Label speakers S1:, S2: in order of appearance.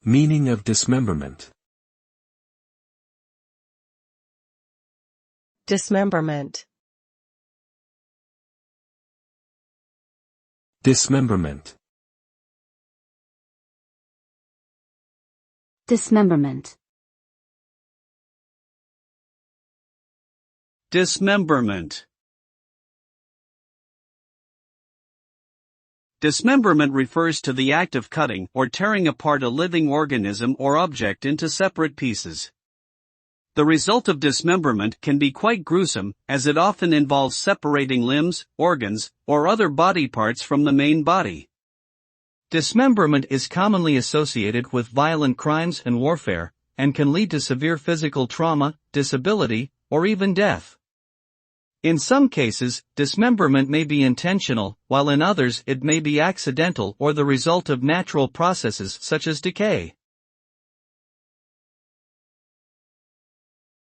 S1: Meaning of dismemberment.
S2: Dismemberment.
S1: Dismemberment.
S3: Dismemberment.
S4: Dismemberment. Dismemberment refers to the act of cutting or tearing apart a living organism or object into separate pieces. The result of dismemberment can be quite gruesome, as it often involves separating limbs, organs, or other body parts from the main body. Dismemberment is commonly associated with violent crimes and warfare, and can lead to severe physical trauma, disability, or even death. In some cases, dismemberment may be intentional, while in others it may be accidental or the result of natural processes such as decay.